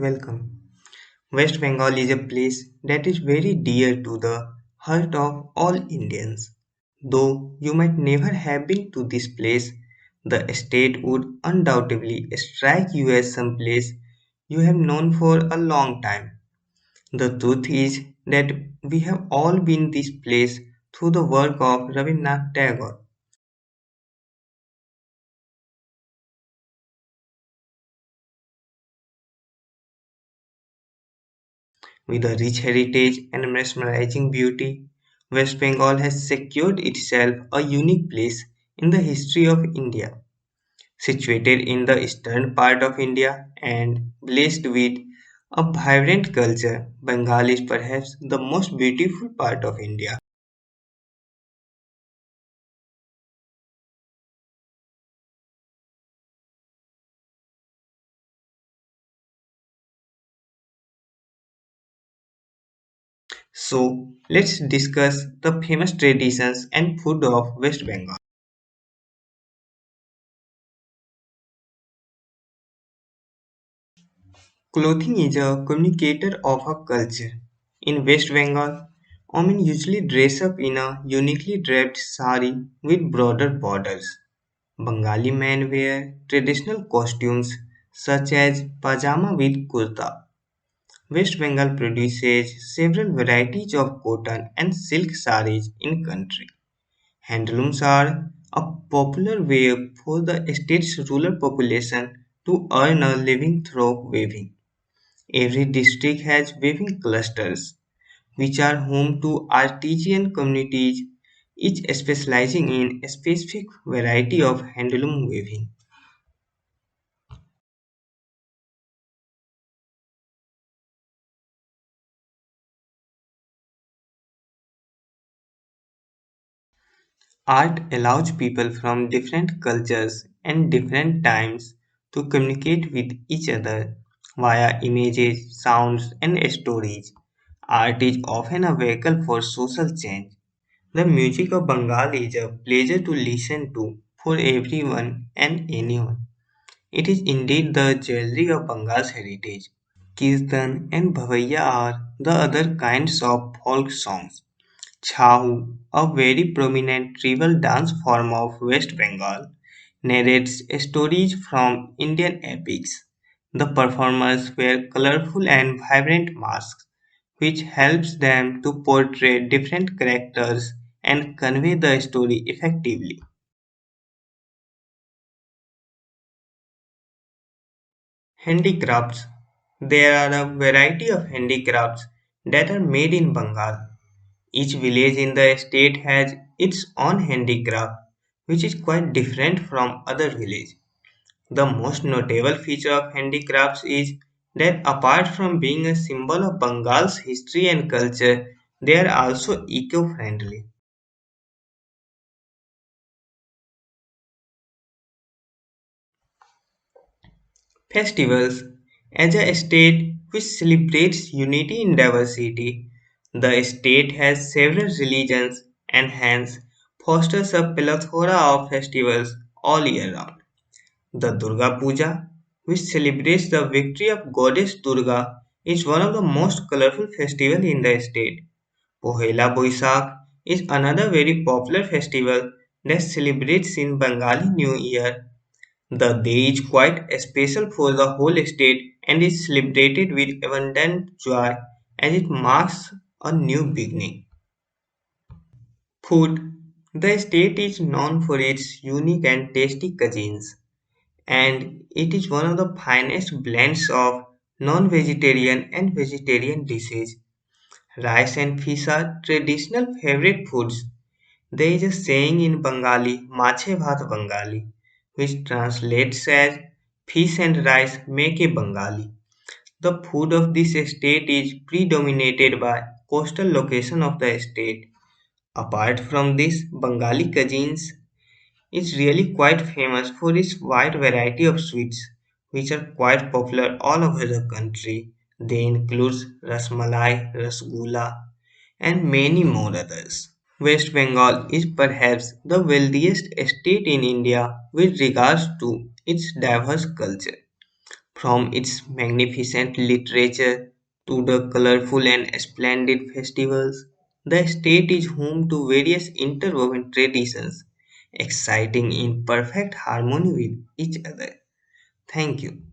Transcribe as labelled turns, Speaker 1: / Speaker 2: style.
Speaker 1: welcome. West Bengal is a place that is very dear to the heart of all Indians. Though you might never have been to this place, the state would undoubtedly strike you as some place you have known for a long time. The truth is that we have all been this place through the work of Rabindranath Tagore. With a rich heritage and mesmerizing beauty, West Bengal has secured itself a unique place in the history of India. Situated in the eastern part of India and blessed with a vibrant culture, Bengal is perhaps the most beautiful part of India. So, let's discuss the famous traditions and food of West Bengal. Clothing is a communicator of a culture. In West Bengal, women usually dress up in a uniquely draped sari with broader borders. Bengali men wear traditional costumes such as pajama with kurta. West Bengal produces several varieties of cotton and silk saris in country. Handlooms are a popular way for the state's rural population to earn a living through weaving. Every district has weaving clusters, which are home to artisan communities, each specializing in a specific variety of handloom weaving. Art allows people from different cultures and different times to communicate with each other via images, sounds, and stories. Art is often a vehicle for social change. The music of Bengal is a pleasure to listen to for everyone and anyone. It is indeed the jewelry of Bengal's heritage. Kirtan and Bhavaiya are the other kinds of folk songs. Chahu, a very prominent tribal dance form of West Bengal, narrates stories from Indian epics. The performers wear colorful and vibrant masks, which helps them to portray different characters and convey the story effectively. Handicrafts. There are a variety of handicrafts that are made in Bengal. Each village in the state has its own handicraft, which is quite different from other villages. The most notable feature of handicrafts is that apart from being a symbol of Bengal's history and culture, they are also eco-friendly. Festivals. As a state which celebrates unity in diversity, the state has several religions and hence fosters a plethora of festivals all year round. The Durga Puja, which celebrates the victory of goddess Durga, is one of the most colorful festivals in the state. Pohela Boisak is another very popular festival that celebrates in Bengali New Year. The day is quite special for the whole state and is celebrated with abundant joy as it marks a new beginning. Food. The state is known for its unique and tasty cuisines, and it is one of the finest blends of non-vegetarian and vegetarian dishes. Rice and fish are traditional favorite foods. There is a saying in Bengali, "Mache bhat Bengali," which translates as "fish and rice make a Bengali." The food of this state is predominated by coastal location of the state. Apart from this, Bengali cuisines is really quite famous for its wide variety of sweets, which are quite popular all over the country. They include rasmalai, rasgulla, and many more others. West Bengal is perhaps the wealthiest state in India with regards to its diverse culture. From its magnificent literature to the colorful and splendid festivals, the state is home to various interwoven traditions, exciting in perfect harmony with each other. Thank you.